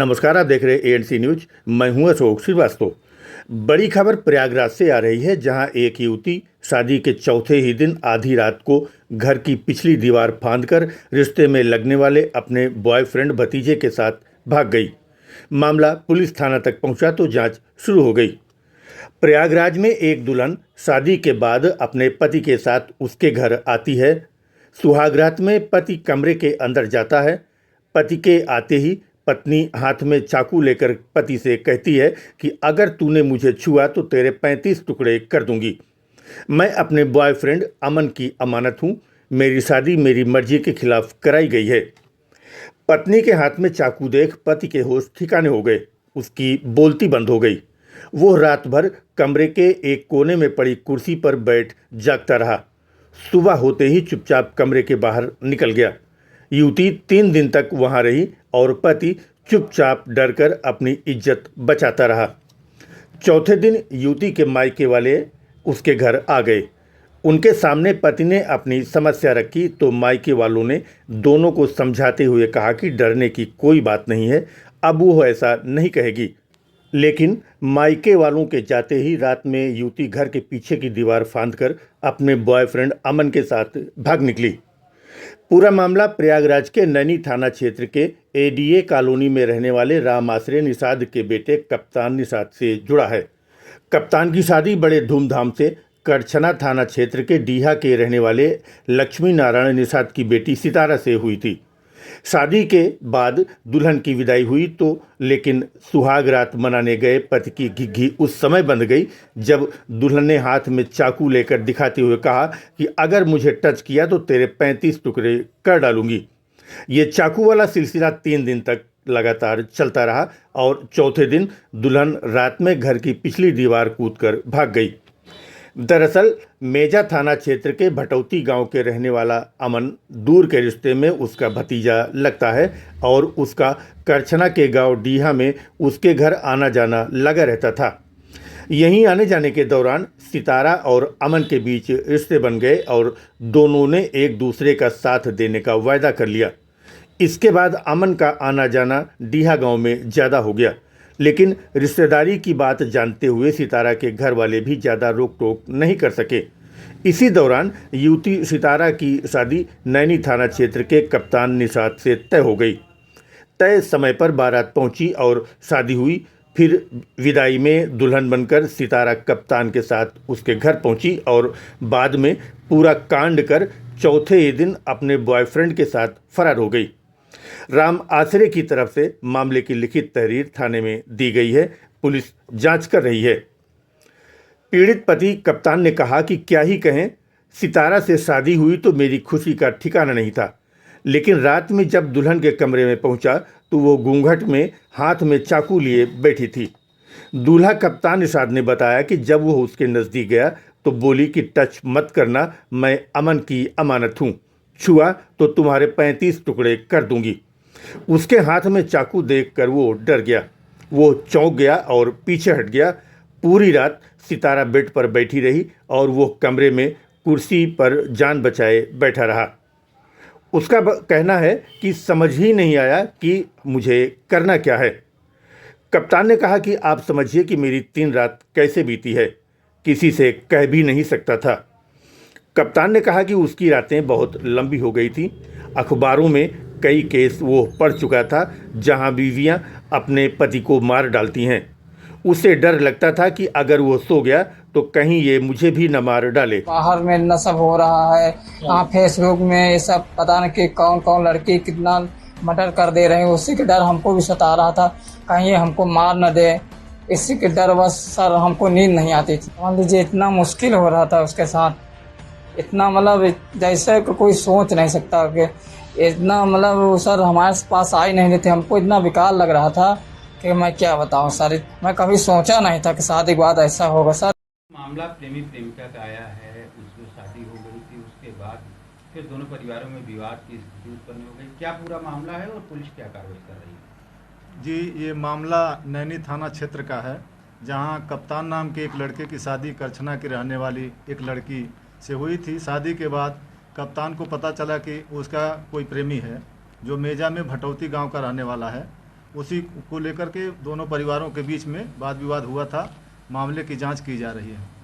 नमस्कार, आप देख रहे हैं एएनसी न्यूज। मैं हूं अशोक श्रीवास्तव। बड़ी खबर प्रयागराज से आ रही है, जहां एक युवती शादी के चौथे ही दिन आधी रात को घर की पिछली दीवार फांदकर रिश्ते में लगने वाले अपने बॉयफ्रेंड भतीजे के साथ भाग गई। मामला पुलिस थाना तक पहुंचा तो जांच शुरू हो गई। प्रयागराज में एक दुल्हन शादी के बाद अपने पति के साथ उसके घर आती है। सुहाग रात में पति कमरे के अंदर जाता है। पति के आते ही पत्नी हाथ में चाकू लेकर पति से कहती है कि अगर तूने मुझे छुआ तो तेरे 35 टुकड़े कर दूंगी। मैं अपने बॉयफ्रेंड अमन की अमानत हूं। मेरी शादी मेरी मर्जी के खिलाफ कराई गई है। पत्नी के हाथ में चाकू देख पति के होश ठिकाने हो गए। उसकी बोलती बंद हो गई। वो रात भर कमरे के एक कोने में पड़ी कुर्सी पर बैठ जागता रहा। सुबह होते ही चुपचाप कमरे के बाहर निकल गया। युवती 3 दिन तक वहां रही और पति चुपचाप डरकर अपनी इज्जत बचाता रहा। चौथे दिन युवती के मायके वाले उसके घर आ गए। उनके सामने पति ने अपनी समस्या रखी तो मायके वालों ने दोनों को समझाते हुए कहा कि डरने की कोई बात नहीं है, अब वो ऐसा नहीं कहेगी। लेकिन मायके वालों के जाते ही रात में युवती घर के पीछे की दीवार फांदकर अपने बॉयफ्रेंड अमन के साथ भाग निकली। पूरा मामला प्रयागराज के नैनी थाना क्षेत्र के एडीए कॉलोनी में रहने वाले राम आश्रय निषाद के बेटे कप्तान निषाद से जुड़ा है। कप्तान की शादी बड़े धूमधाम से करछना थाना क्षेत्र के डीहा के रहने वाले लक्ष्मी नारायण निषाद की बेटी सितारा से हुई थी। शादी के बाद दुल्हन की विदाई हुई तो लेकिन सुहाग रात मनाने गए पति की घिघी उस समय बंध गई जब दुल्हन ने हाथ में चाकू लेकर दिखाते हुए कहा कि अगर मुझे टच किया तो तेरे 35 टुकड़े कर डालूंगी। ये चाकू वाला सिलसिला 3 दिन तक लगातार चलता रहा और चौथे दिन दुल्हन रात में घर की पिछली दीवार कूदकर भाग गई। दरअसल मेजा थाना क्षेत्र के भटौती गांव के रहने वाला अमन दूर के रिश्ते में उसका भतीजा लगता है और उसका करछना के गांव डीहा में उसके घर आना जाना लगा रहता था। यहीं आने जाने के दौरान सितारा और अमन के बीच रिश्ते बन गए और दोनों ने एक दूसरे का साथ देने का वायदा कर लिया। इसके बाद अमन का आना जाना डीहा गांव में ज़्यादा हो गया, लेकिन रिश्तेदारी की बात जानते हुए सितारा के घर वाले भी ज़्यादा रोक टोक नहीं कर सके। इसी दौरान युवती सितारा की शादी नैनी थाना क्षेत्र के कप्तान निषाद से तय हो गई। तय समय पर बारात पहुंची और शादी हुई। फिर विदाई में दुल्हन बनकर सितारा कप्तान के साथ उसके घर पहुंची और बाद में पूरा कांड कर चौथे ही दिन अपने बॉयफ्रेंड के साथ फरार हो गई। राम आश्रय की तरफ से मामले की लिखित तहरीर थाने में दी गई है। पुलिस जांच कर रही है। पीड़ित पति कप्तान ने कहा कि क्या ही कहें, सितारा से शादी हुई तो मेरी खुशी का ठिकाना नहीं था, लेकिन रात में जब दुल्हन के कमरे में पहुंचा तो वो घूंघट में हाथ में चाकू लिए बैठी थी। दूल्हा कप्तान निषाद ने बताया कि जब वो उसके नज़दीक गया तो बोली कि टच मत करना, मैं अमन की अमानत हूँ, छुआ तो तुम्हारे 35 टुकड़े कर दूंगी। उसके हाथ में चाकू देखकर वो डर गया। वो चौंक गया और पीछे हट गया। पूरी रात सितारा बेड पर बैठी रही और वो कमरे में कुर्सी पर जान बचाए बैठा रहा। उसका कहना है कि समझ ही नहीं आया कि मुझे करना क्या है। कप्तान ने कहा कि आप समझिए कि मेरी 3 रात कैसे बीती है, किसी से कह भी नहीं सकता था। कप्तान ने कहा कि उसकी रातें बहुत लंबी हो गई थी। अखबारों में कई केस वो पढ़ चुका था जहां बीवियां अपने पति को मार डालती हैं। उसे डर लगता था कि अगर वो सो गया तो कहीं ये मुझे भी न मार डाले। बाहर में नशा हो रहा है, यहाँ फेसबुक में ये सब पता नहीं कि कौन कौन लड़की कितना मर्डर कर दे रहे हैं। उसी के डर हमको भी सता रहा था, कहीं हमको मार न दे, इसी के डर बस सर हमको नींद नहीं आती थी। मान लीजिए इतना मुश्किल हो रहा था उसके साथ, इतना मतलब जैसे कोई सोच नहीं सकता कि इतना मतलब सर हमारे पास आ ही नहीं थे। हमको इतना बेकार लग रहा था कि मैं क्या बताऊं सर, मैं कभी सोचा नहीं था कि शादी के बाद ऐसा होगा सर। मामला प्रेमी प्रेमिका का आया है, उसको शादी हो गई थी, उसके बाद फिर दोनों परिवारों में विवाद की स्थिति उत्पन्न हो गई। क्या पूरा मामला है और पुलिस क्या कार्रवाई कर रही है? जी, ये मामला नैनी थाना क्षेत्र का है, जहां कप्तान नाम के एक लड़के की शादी करछना की रहने वाली एक लड़की से हुई थी। शादी के बाद कप्तान को पता चला कि उसका कोई प्रेमी है जो मेजा में भटौती गांव का रहने वाला है उसी को लेकर के दोनों परिवारों के बीच में वाद विवाद हुआ था। मामले की जांच की जा रही है।